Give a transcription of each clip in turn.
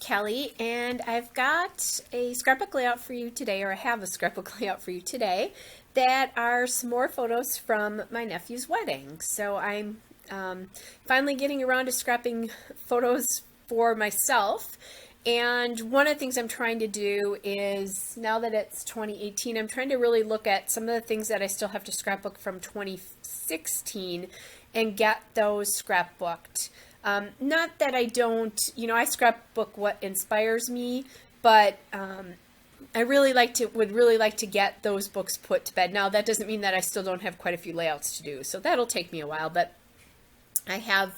Kelly, and I've got a scrapbook layout for you today, or I have a scrapbook layout for you today, that are some more photos from my nephew's wedding. So I'm finally getting around to scrapping photos for myself. And one of the things I'm trying to do is, now that it's 2018, I'm trying to really look at some of the things that I still have to scrapbook from 2016 and get those scrapbooked. Not that I don't, I scrapbook what inspires me, but I really would really like to get those books put to bed. Now, that doesn't mean that I still don't have quite a few layouts to do, so that'll take me a while, but I have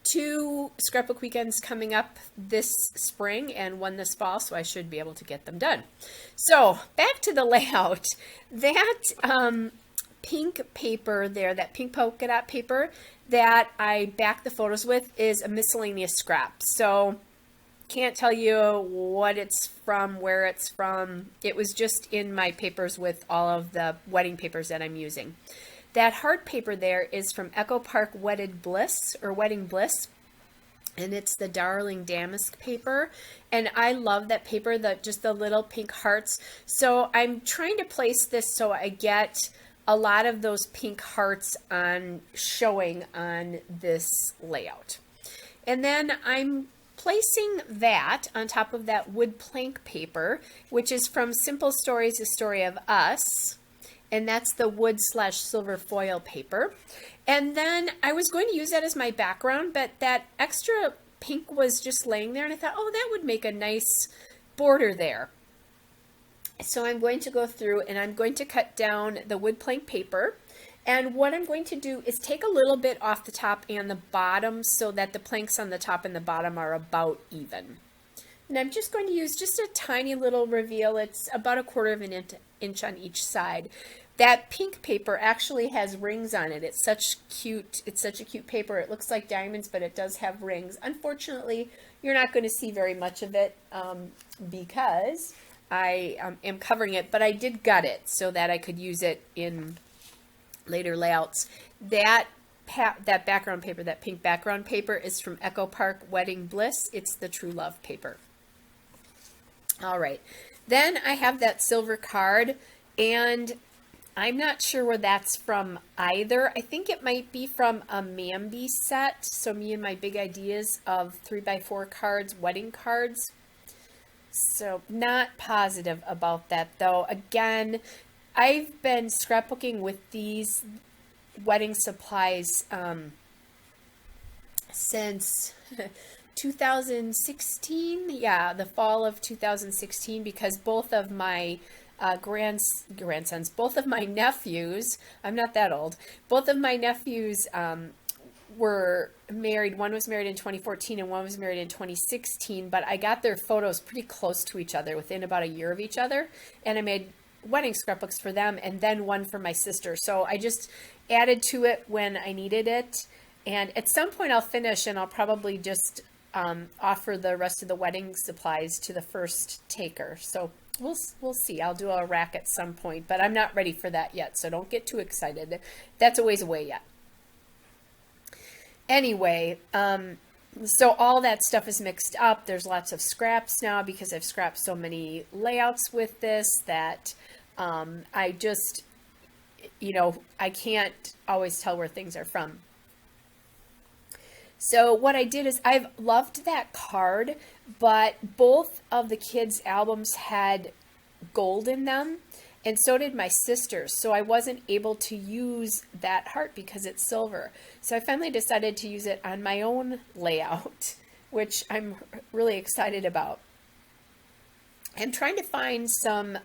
two scrapbook weekends coming up this spring and one this fall, so I should be able to get them done. So back to the layout. That pink paper there, that pink polka dot paper that I back the photos with, is a miscellaneous scrap. So can't tell you what it's from, where it's from. It was just in my papers with all of the wedding papers that I'm using. That hard paper there is from Echo Park Wedding Bliss, and it's the Darling Damask paper, and I love that paper, just the little pink hearts. So I'm trying to place this so I get a lot of those pink hearts showing on this layout. And then I'm placing that on top of that wood plank paper, which is from Simple Stories, A Story of Us. And that's the wood/silver foil paper. And then I was going to use that as my background, but that extra pink was just laying there, and I thought, oh, that would make a nice border there. So I'm going to go through and I'm going to cut down the wood plank paper. And what I'm going to do is take a little bit off the top and the bottom so that the planks on the top and the bottom are about even. And I'm just going to use just a tiny little reveal. It's about 1/4 of an inch on each side. That pink paper actually has rings on it. It's such a cute paper. It looks like diamonds, but it does have rings. Unfortunately, you're not going to see very much of it because I am covering it, but I did gut it so that I could use it in later layouts. That background paper, that pink background paper, is from Echo Park Wedding Bliss. It's the True Love paper. All right. Then I have that silver card, and I'm not sure where that's from either. I think it might be from a Mambi set. So Me and My Big Ideas of 3x4 cards, wedding cards. So not positive about that though. Again, I've been scrapbooking with these wedding supplies since 2016. Yeah, the fall of 2016, because both of my grandsons, both of my nephews, I'm not that old, both of my nephews were married. One was married in 2014 and one was married in 2016, but I got their photos pretty close to each other, within about a year of each other, and I made wedding scrapbooks for them and then one for my sister. So I just added to it when I needed it, and at some point I'll finish and I'll probably just offer the rest of the wedding supplies to the first taker. So we'll see. I'll do a rack at some point, but I'm not ready for that yet, so don't get too excited. That's a ways away yet. Anyway, so all that stuff is mixed up. There's lots of scraps now because I've scrapped so many layouts with this that I just, I can't always tell where things are from. So what I did is, I've loved that card, but both of the kids' albums had gold in them, and so did my sister's. So I wasn't able to use that heart because it's silver. So I finally decided to use it on my own layout, which I'm really excited about. I'm trying to find some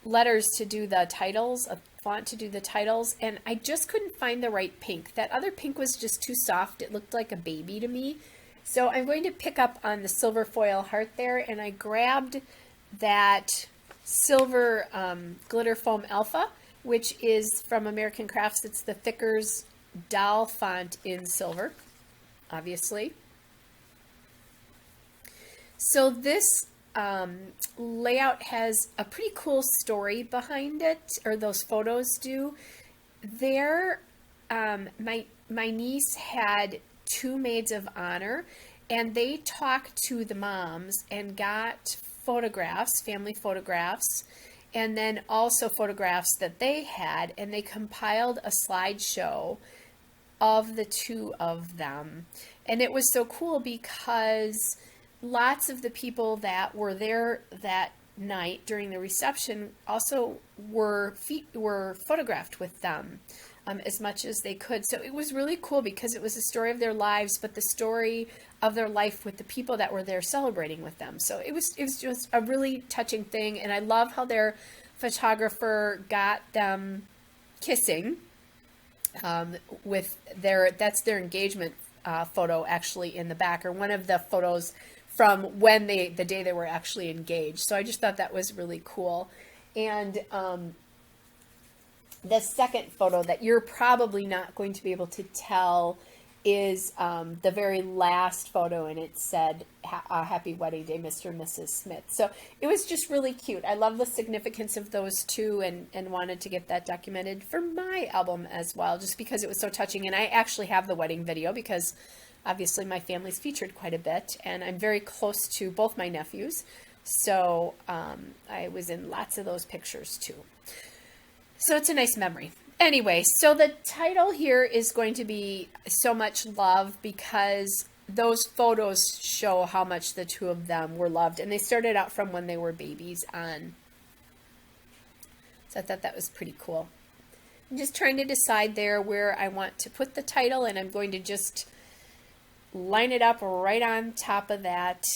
letters to do the titles, a font to do the titles, and I just couldn't find the right pink. That other pink was just too soft. It looked like a baby to me. So I'm going to pick up on the silver foil heart there, and I grabbed that silver glitter foam alpha, which is from American Crafts. It's the Thickers doll font in silver, obviously. So this layout has a pretty cool story behind it, or those photos do. There, my niece had 2 maids of honor, and they talked to the moms and got photographs, family photographs, and then also photographs that they had, and they compiled a slideshow of the two of them. And it was so cool because lots of the people that were there that night during the reception also were photographed with them as much as they could. So it was really cool because it was the story of their lives, but the story of their life with the people that were there celebrating with them. So it was just a really touching thing, and I love how their photographer got them kissing with that's their engagement photo actually in the back, or one of the photos from when the day they were actually engaged. So I just thought that was really cool. And the second photo that you're probably not going to be able to tell is the very last photo, and it said, Happy Wedding Day, Mr. and Mrs. Smith. So it was just really cute. I love the significance of those two, and wanted to get that documented for my album as well, just because it was so touching. And I actually have the wedding video because obviously my family's featured quite a bit, and I'm very close to both my nephews. So I was in lots of those pictures too. So it's a nice memory. Anyway, so the title here is going to be So Much Love, because those photos show how much the two of them were loved. And they started out from when they were babies on. So I thought that was pretty cool. I'm just trying to decide there where I want to put the title, and I'm going to just line it up right on top of that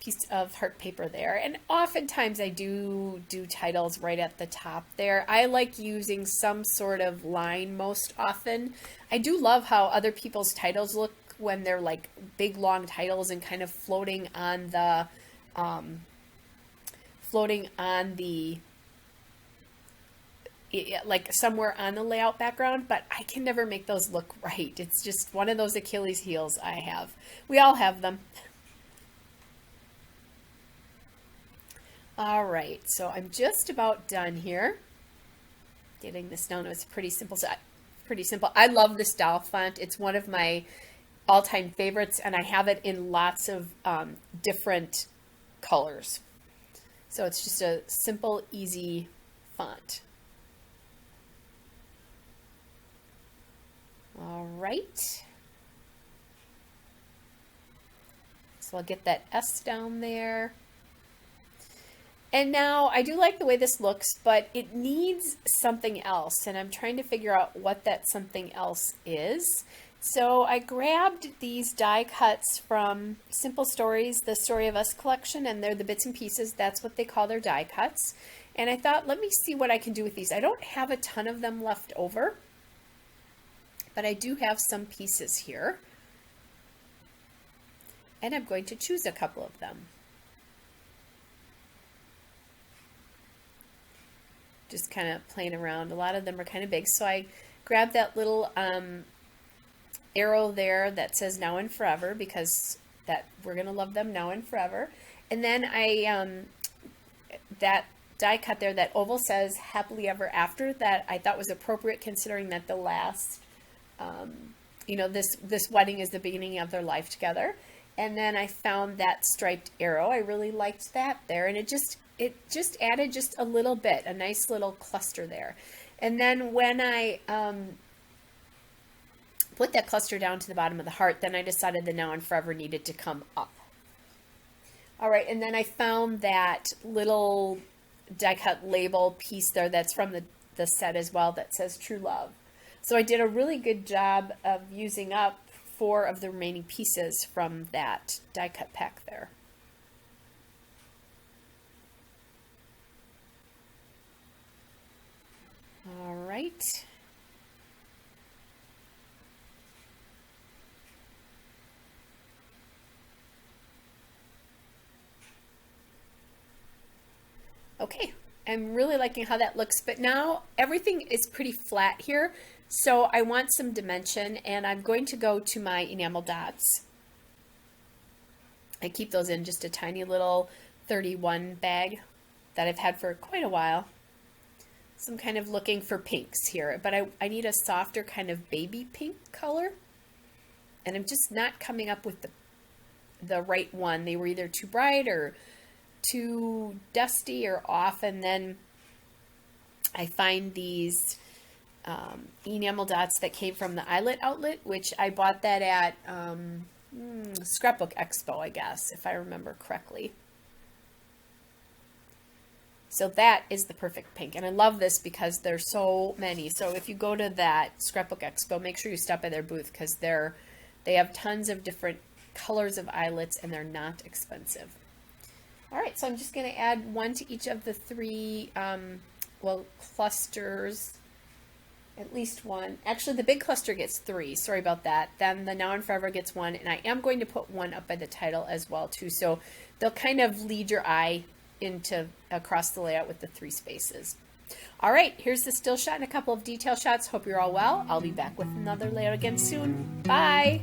piece of heart paper there. And oftentimes I do titles right at the top there. I like using some sort of line most often. I do love how other people's titles look when they're like big long titles and kind of floating on the like somewhere on the layout background, but I can never make those look right. It's just one of those Achilles heels I have. We all have them. All right, so I'm just about done here. Getting this down. It's pretty simple. I love this doll font. It's one of my all-time favorites, and I have it in lots of different colors. So it's just a simple, easy font. All right. So I'll get that S down there. And now I do like the way this looks, but it needs something else, and I'm trying to figure out what that something else is. So I grabbed these die cuts from Simple Stories, the Story of Us collection, and they're the bits and pieces. That's what they call their die cuts. And I thought, let me see what I can do with these. I don't have a ton of them left over, but I do have some pieces here. And I'm going to choose a couple of them. Just kind of playing around. A lot of them are kind of big, so I grabbed that little arrow there that says Now and Forever, because that we're gonna love them now and forever. And then I that die cut there, that oval says Happily Ever After, that I thought was appropriate considering that the last you know, this wedding is the beginning of their life together. And then I found that striped arrow. I really liked that there, and it just added just a little bit, a nice little cluster there. And then when I put that cluster down to the bottom of the heart, then I decided the Now and Forever needed to come up. All right, and then I found that little die cut label piece there that's from the set as well that says True Love. So I did a really good job of using up 4 of the remaining pieces from that die cut pack there. All right. Okay, I'm really liking how that looks, but now everything is pretty flat here, so I want some dimension, and I'm going to go to my enamel dots. I keep those in just a tiny little 31 bag that I've had for quite a while. So I'm kind of looking for pinks here, but I need a softer kind of baby pink color, and I'm just not coming up with the the right one. They were either too bright or too dusty or off. And then I find these enamel dots that came from the Eyelet outlet, which I bought that at Scrapbook Expo, I guess, if I remember correctly. So that is the perfect pink. And I love this because there's so many. So if you go to that Scrapbook Expo, make sure you stop by their booth because they have tons of different colors of eyelets and they're not expensive. All right, so I'm just going to add one to each of the three, clusters, at least one. Actually, the big cluster gets three. Sorry about that. Then the Now and Forever gets one, and I am going to put one up by the title as well, too. So they'll kind of lead your eye into across the layout with the three spaces. All right, here's the still shot and a couple of detail shots. Hope you're all well. I'll be back with another layout again soon. Bye.